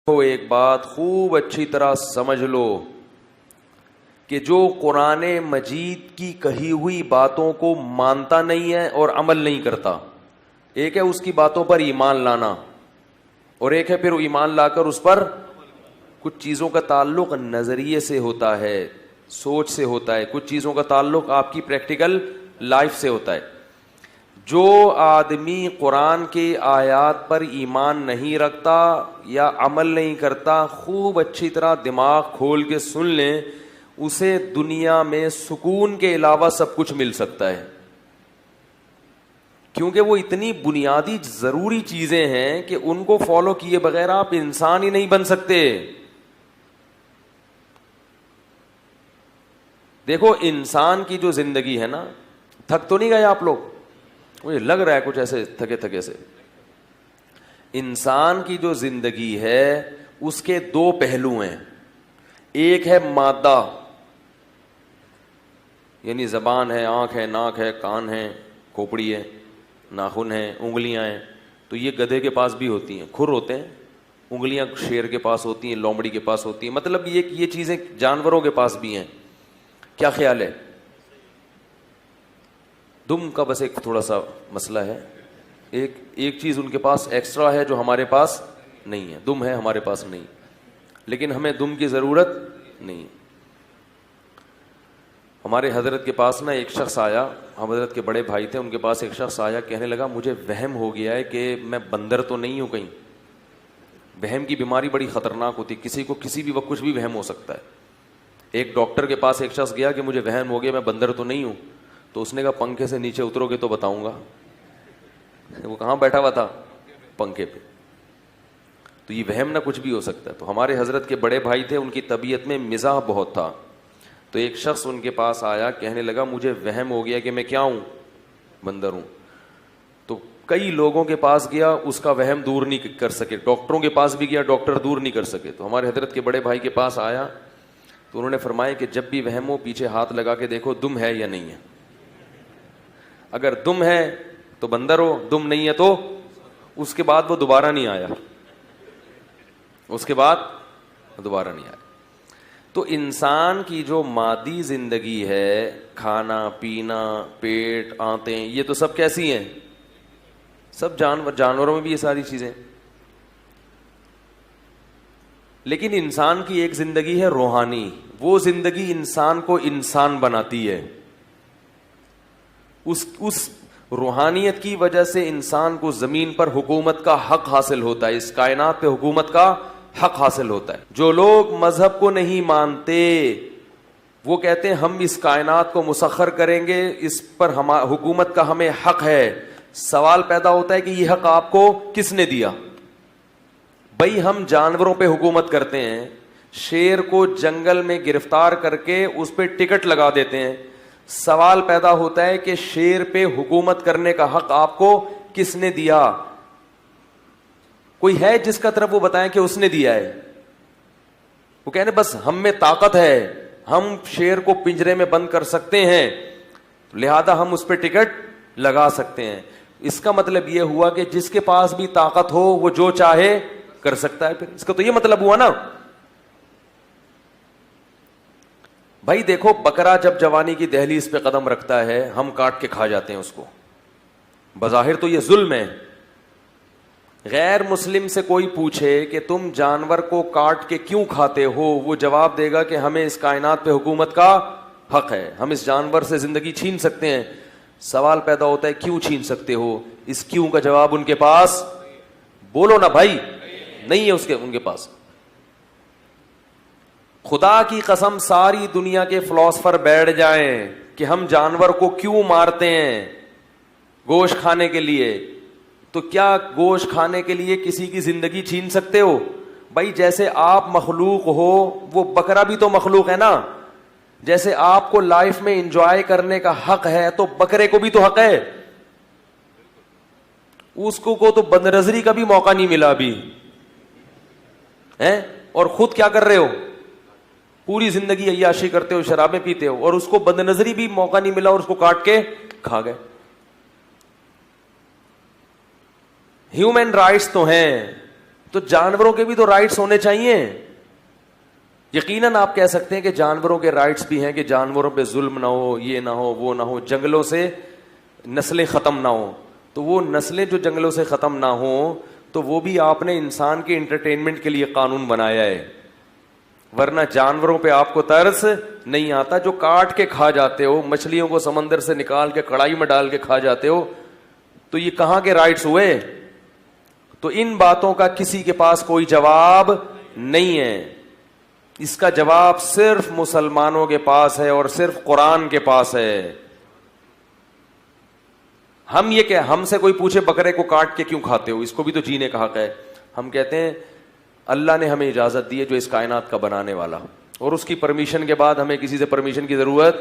تو ایک بات خوب اچھی طرح سمجھ لو کہ جو قرآن مجید کی کہی ہوئی باتوں کو مانتا نہیں ہے اور عمل نہیں کرتا، ایک ہے اس کی باتوں پر ایمان لانا، اور ایک ہے پھر ایمان لا کر اس پر کچھ چیزوں کا تعلق نظریے سے ہوتا ہے، سوچ سے ہوتا ہے، کچھ چیزوں کا تعلق آپ کی پریکٹیکل لائف سے ہوتا ہے۔ جو آدمی قرآن کے آیات پر ایمان نہیں رکھتا یا عمل نہیں کرتا، خوب اچھی طرح دماغ کھول کے سن لیں، اسے دنیا میں سکون کے علاوہ سب کچھ مل سکتا ہے، کیونکہ وہ اتنی بنیادی ضروری چیزیں ہیں کہ ان کو فالو کیے بغیر آپ انسان ہی نہیں بن سکتے۔ دیکھو انسان کی جو زندگی ہے نا، تھک تو نہیں گئے آپ لوگ؟ مجھے لگ رہا ہے کچھ ایسے تھکے تھکے سے۔ انسان کی جو زندگی ہے اس کے دو پہلو ہیں، ایک ہے مادہ، یعنی زبان ہے، آنکھ ہے، ناک ہے، کان ہے، کھوپڑی ہے، ناخن ہیں، انگلیاں ہیں، تو یہ گدھے کے پاس بھی ہوتی ہیں، کھر ہوتے ہیں، انگلیاں شیر کے پاس ہوتی ہیں، لومڑی کے پاس ہوتی ہیں، مطلب یہ چیزیں جانوروں کے پاس بھی ہیں۔ کیا خیال ہے؟ دم کا بس ایک تھوڑا سا مسئلہ ہے، ایک چیز ان کے پاس ایکسٹرا ہے جو ہمارے پاس نہیں ہے، دم ہے ہمارے پاس نہیں، لیکن ہمیں دم کی ضرورت نہیں۔ ہمارے حضرت کے پاس نا ایک شخص آیا، ہم حضرت کے بڑے بھائی تھے، ان کے پاس ایک شخص آیا، کہنے لگا مجھے وہم ہو گیا ہے کہ میں بندر تو نہیں ہوں کہیں۔ وہم کی بیماری بڑی خطرناک ہوتی، کسی کو کسی بھی وقت کچھ بھی وہم ہو سکتا ہے۔ ایک ڈاکٹر کے پاس ایک شخص گیا کہ مجھے وہم ہو گیا میں بندر تو نہیں ہوں، تو اس نے کہا پنکھے سے نیچے اترو گے تو بتاؤں گا۔ وہ کہاں بیٹھا ہوا تھا؟ پنکھے پہ۔ تو یہ وہم نہ کچھ بھی ہو سکتا ہے۔ تو ہمارے حضرت کے بڑے بھائی تھے، ان کی طبیعت میں مزاح بہت تھا، تو ایک شخص ان کے پاس آیا، کہنے لگا مجھے وہم ہو گیا کہ میں کیا ہوں؟ بندر ہوں۔ تو کئی لوگوں کے پاس گیا، اس کا وہم دور نہیں کر سکے، ڈاکٹروں کے پاس بھی گیا، ڈاکٹر دور نہیں کر سکے۔ تو ہمارے حضرت کے بڑے بھائی کے پاس آیا تو انہوں نے فرمایا کہ جب بھی وہم ہو پیچھے ہاتھ لگا کے دیکھو دم ہے یا نہیں ہے، اگر دم ہے تو بندر ہو، دم نہیں ہے تو اس کے بعد وہ دوبارہ نہیں آیا، اس کے بعد دوبارہ نہیں آیا۔ تو انسان کی جو مادی زندگی ہے، کھانا پینا، پیٹ، آنتیں، یہ تو سب کیسی ہیں؟ سب جانوروں میں بھی یہ ساری چیزیں، لیکن انسان کی ایک زندگی ہے روحانی، وہ زندگی انسان کو انسان بناتی ہے۔ اس روحانیت کی وجہ سے انسان کو زمین پر حکومت کا حق حاصل ہوتا ہے، اس کائنات پہ حکومت کا حق حاصل ہوتا ہے۔ جو لوگ مذہب کو نہیں مانتے وہ کہتے ہیں ہم اس کائنات کو مسخر کریں گے، اس پر حکومت کا ہمیں حق ہے۔ سوال پیدا ہوتا ہے کہ یہ حق آپ کو کس نے دیا؟ بھائی ہم جانوروں پہ حکومت کرتے ہیں، شیر کو جنگل میں گرفتار کر کے اس پہ ٹکٹ لگا دیتے ہیں، سوال پیدا ہوتا ہے کہ شیر پہ حکومت کرنے کا حق آپ کو کس نے دیا؟ کوئی ہے جس کا طرف وہ بتائیں کہ اس نے دیا ہے؟ وہ کہنے بس ہم میں طاقت ہے، ہم شیر کو پنجرے میں بند کر سکتے ہیں، لہذا ہم اس پہ ٹکٹ لگا سکتے ہیں۔ اس کا مطلب یہ ہوا کہ جس کے پاس بھی طاقت ہو وہ جو چاہے کر سکتا ہے، پھر اس کا تو یہ مطلب ہوا نا۔ بھائی دیکھو بکرا جب جوانی کی دہلیز پہ قدم رکھتا ہے ہم کاٹ کے کھا جاتے ہیں اس کو، بظاہر تو یہ ظلم ہے۔ غیر مسلم سے کوئی پوچھے کہ تم جانور کو کاٹ کے کیوں کھاتے ہو، وہ جواب دے گا کہ ہمیں اس کائنات پہ حکومت کا حق ہے، ہم اس جانور سے زندگی چھین سکتے ہیں۔ سوال پیدا ہوتا ہے کیوں چھین سکتے ہو؟ اس کیوں کا جواب ان کے پاس بولو نا بھائی، نہیں ہے ان کے پاس۔ خدا کی قسم ساری دنیا کے فلاسفر بیٹھ جائیں کہ ہم جانور کو کیوں مارتے ہیں؟ گوشت کھانے کے لیے۔ تو کیا گوشت کھانے کے لیے کسی کی زندگی چھین سکتے ہو؟ بھائی جیسے آپ مخلوق ہو وہ بکرا بھی تو مخلوق ہے نا، جیسے آپ کو لائف میں انجوائے کرنے کا حق ہے تو بکرے کو بھی تو حق ہے۔ اس کو تو بدنظری کا بھی موقع نہیں ملا ابھی ہے، اور خود کیا کر رہے ہو؟ پوری زندگی عیاشی کرتے ہو، شرابیں پیتے ہو، اور اس کو بدنظری بھی موقع نہیں ملا اور اس کو کاٹ کے کھا گئے۔ ہیومن رائٹس تو ہیں تو جانوروں کے بھی تو رائٹس ہونے چاہیے. یقیناً آپ کہہ سکتے ہیں کہ جانوروں کے رائٹس بھی ہیں کہ جانوروں پہ ظلم نہ ہو, یہ نہ ہو, وہ نہ ہو, جنگلوں سے نسلیں ختم نہ ہوں. تو وہ نسلیں جو جنگلوں سے ختم نہ ہوں تو وہ بھی آپ نے انسان کے انٹرٹینمنٹ کے لیے قانون بنایا ہے, ورنہ جانوروں پہ آپ کو ترس نہیں آتا. جو کاٹ کے کھا جاتے ہو, مچھلیوں کو سمندر سے نکال کے کڑائی میں ڈال کے کھا جاتے ہو, تو یہ کہاں کے رائٹس ہوئے؟ تو ان باتوں کا کسی کے پاس کوئی جواب نہیں ہے. اس کا جواب صرف مسلمانوں کے پاس ہے اور صرف قرآن کے پاس ہے. ہم یہ کہ ہم سے کوئی پوچھے بکرے کو کاٹ کے کیوں کھاتے ہو, اس کو بھی تو جینے کا حق ہے. ہم کہتے ہیں اللہ نے ہمیں اجازت دی ہے جو اس کائنات کا بنانے والا, اور اس کی پرمیشن کے بعد ہمیں کسی سے پرمیشن کی ضرورت